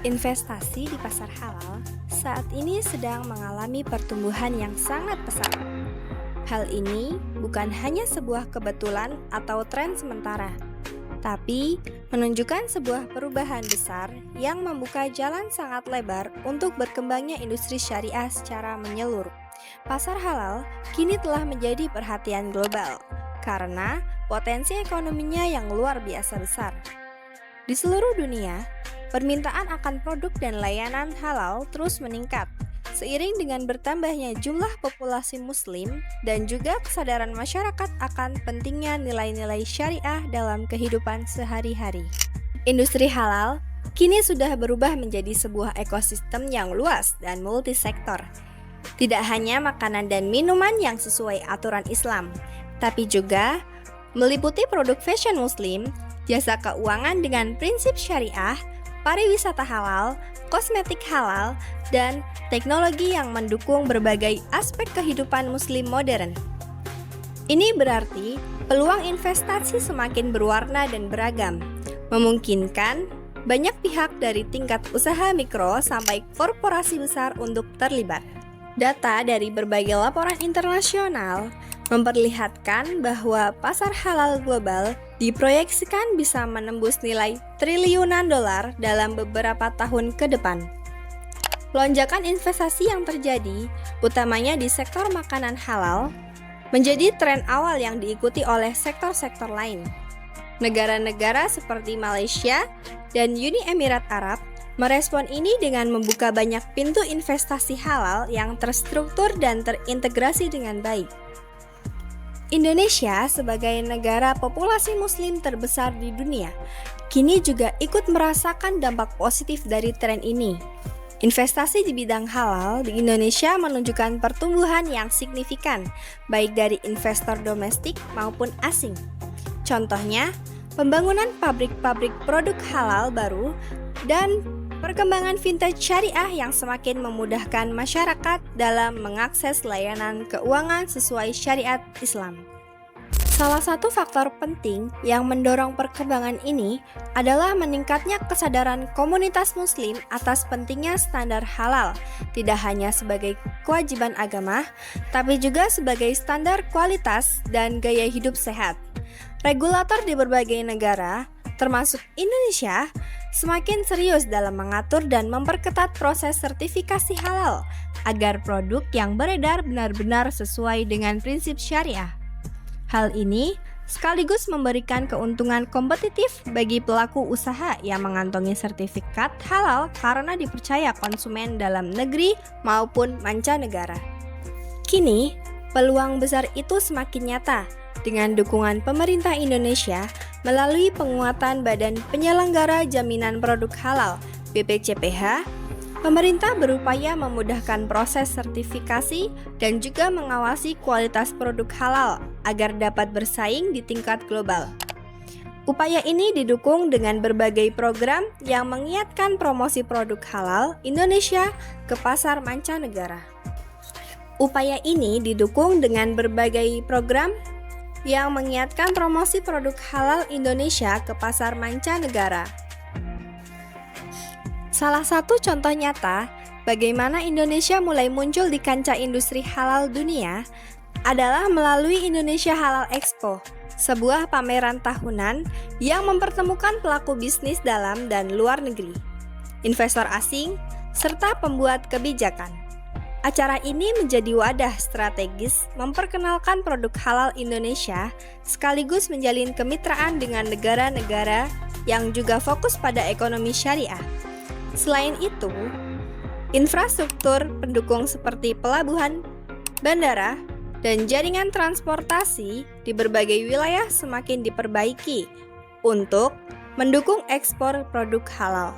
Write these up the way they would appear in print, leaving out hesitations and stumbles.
Investasi di pasar halal saat ini sedang mengalami pertumbuhan yang sangat pesat. Hal ini bukan hanya sebuah kebetulan atau tren sementara, tapi menunjukkan sebuah perubahan besar yang membuka jalan sangat lebar untuk berkembangnya industri syariah secara menyeluruh. Pasar halal kini telah menjadi perhatian global karena potensi ekonominya yang luar biasa besar. Di seluruh dunia, permintaan akan produk dan layanan halal terus meningkat, seiring dengan bertambahnya jumlah populasi muslim dan juga kesadaran masyarakat akan pentingnya nilai-nilai syariah dalam kehidupan sehari-hari. Industri halal kini sudah berubah menjadi sebuah ekosistem yang luas dan multisektor. Tidak hanya makanan dan minuman yang sesuai aturan Islam, tapi juga meliputi produk fashion muslim, jasa keuangan dengan prinsip syariah, pariwisata halal, kosmetik halal, dan teknologi yang mendukung berbagai aspek kehidupan muslim modern. Ini berarti peluang investasi semakin berwarna dan beragam, memungkinkan banyak pihak dari tingkat usaha mikro sampai korporasi besar untuk terlibat. Data dari berbagai laporan internasional memperlihatkan bahwa pasar halal global diproyeksikan bisa menembus nilai triliunan dolar dalam beberapa tahun ke depan. Lonjakan investasi yang terjadi, utamanya di sektor makanan halal, menjadi tren awal yang diikuti oleh sektor-sektor lain. Negara-negara seperti Malaysia dan Uni Emirat Arab merespon ini dengan membuka banyak pintu investasi halal yang terstruktur dan terintegrasi dengan baik. Indonesia sebagai negara populasi muslim terbesar di dunia, kini juga ikut merasakan dampak positif dari tren ini. Investasi di bidang halal di Indonesia menunjukkan pertumbuhan yang signifikan, baik dari investor domestik maupun asing. Contohnya, pembangunan pabrik-pabrik produk halal baru dan perkembangan vintage syariah yang semakin memudahkan masyarakat dalam mengakses layanan keuangan sesuai syariat Islam. Salah satu faktor penting yang mendorong perkembangan ini adalah meningkatnya kesadaran komunitas muslim atas pentingnya standar halal, tidak hanya sebagai kewajiban agama, tapi juga sebagai standar kualitas dan gaya hidup sehat. Regulator di berbagai negara, termasuk Indonesia, semakin serius dalam mengatur dan memperketat proses sertifikasi halal agar produk yang beredar benar-benar sesuai dengan prinsip syariah. Hal ini sekaligus memberikan keuntungan kompetitif bagi pelaku usaha yang mengantongi sertifikat halal karena dipercaya konsumen dalam negeri maupun mancanegara. Kini, peluang besar itu semakin nyata dengan dukungan pemerintah Indonesia melalui penguatan Badan Penyelenggara Jaminan Produk Halal (BPJPH). Pemerintah berupaya memudahkan proses sertifikasi dan juga mengawasi kualitas produk halal agar dapat bersaing di tingkat global. Upaya ini didukung dengan berbagai program yang mengiatkan promosi produk halal Indonesia ke pasar mancanegara. Upaya ini didukung dengan berbagai program yang mengiatkan promosi produk halal Indonesia ke pasar mancanegara. Salah satu contoh nyata bagaimana Indonesia mulai muncul di kancah industri halal dunia adalah melalui Indonesia Halal Expo, sebuah pameran tahunan yang mempertemukan pelaku bisnis dalam dan luar negeri, investor asing, serta pembuat kebijakan. Acara ini menjadi wadah strategis memperkenalkan produk halal Indonesia sekaligus menjalin kemitraan dengan negara-negara yang juga fokus pada ekonomi syariah. Selain itu, infrastruktur pendukung seperti pelabuhan, bandara, dan jaringan transportasi di berbagai wilayah semakin diperbaiki untuk mendukung ekspor produk halal.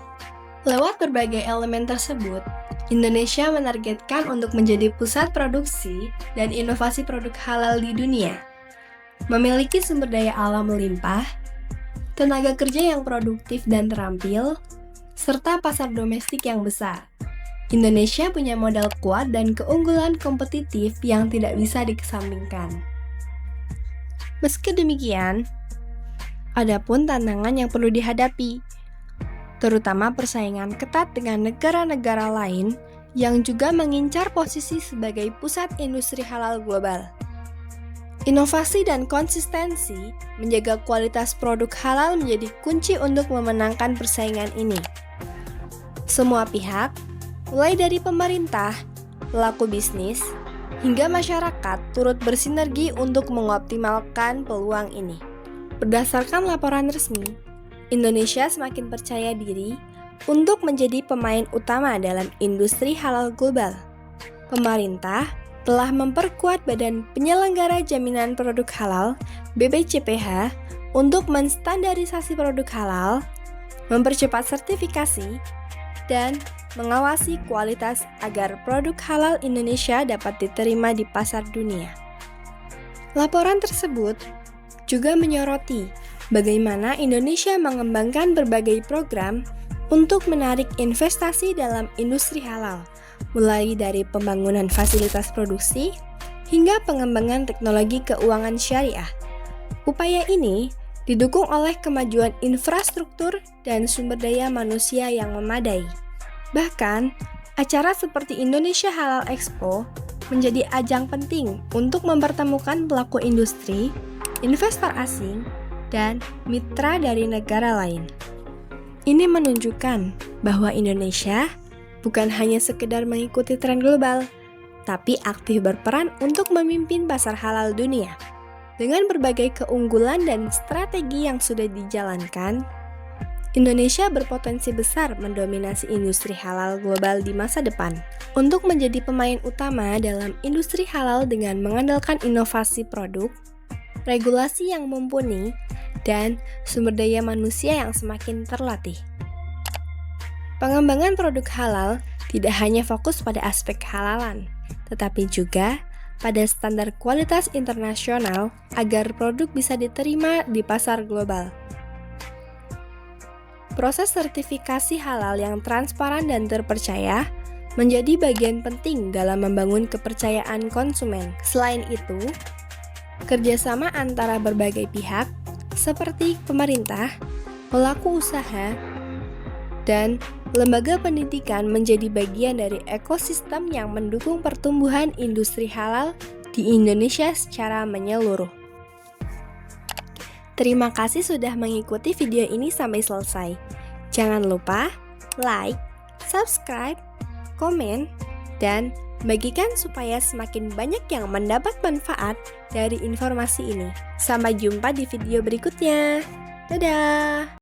Lewat berbagai elemen tersebut, Indonesia menargetkan untuk menjadi pusat produksi dan inovasi produk halal di dunia. Memiliki sumber daya alam melimpah, tenaga kerja yang produktif dan terampil, serta pasar domestik yang besar. Indonesia punya modal kuat dan keunggulan kompetitif yang tidak bisa dikesampingkan. Meski demikian, ada pun tantangan yang perlu dihadapi. terutama persaingan ketat dengan negara-negara lain yang juga mengincar posisi sebagai pusat industri halal global. Inovasi dan konsistensi menjaga kualitas produk halal menjadi kunci untuk memenangkan persaingan ini. Semua pihak, mulai dari pemerintah, pelaku bisnis, hingga masyarakat turut bersinergi untuk mengoptimalkan peluang ini. Berdasarkan laporan resmi, Indonesia semakin percaya diri untuk menjadi pemain utama dalam industri halal global. Pemerintah telah memperkuat Badan Penyelenggara Jaminan Produk Halal (BPJPH) untuk menstandarisasi produk halal, mempercepat sertifikasi, dan mengawasi kualitas agar produk halal Indonesia dapat diterima di pasar dunia. Laporan tersebut juga menyoroti bagaimana Indonesia mengembangkan berbagai program untuk menarik investasi dalam industri halal, mulai dari pembangunan fasilitas produksi hingga pengembangan teknologi keuangan syariah. Upaya ini didukung oleh kemajuan infrastruktur dan sumber daya manusia yang memadai. Bahkan, acara seperti Indonesia Halal Expo menjadi ajang penting untuk mempertemukan pelaku industri, investor asing, dan mitra dari negara lain. Ini menunjukkan bahwa Indonesia bukan hanya sekedar mengikuti tren global, tapi aktif berperan untuk memimpin pasar halal dunia. Dengan berbagai keunggulan dan strategi yang sudah dijalankan, Indonesia berpotensi besar mendominasi industri halal global di masa depan. Untuk menjadi pemain utama dalam industri halal dengan mengandalkan inovasi produk, regulasi yang mumpuni, dan sumber daya manusia yang semakin terlatih. Pengembangan produk halal tidak hanya fokus pada aspek halalan, tetapi juga pada standar kualitas internasional agar produk bisa diterima di pasar global. Proses sertifikasi halal yang transparan dan terpercaya menjadi bagian penting dalam membangun kepercayaan konsumen. Selain itu, kerjasama antara berbagai pihak seperti pemerintah, pelaku usaha, dan lembaga pendidikan menjadi bagian dari ekosistem yang mendukung pertumbuhan industri halal di Indonesia secara menyeluruh. Terima kasih sudah mengikuti video ini sampai selesai. Jangan lupa like, subscribe, komen, dan bagikan supaya semakin banyak yang mendapat manfaat dari informasi ini. Sampai jumpa di video berikutnya. Dadah!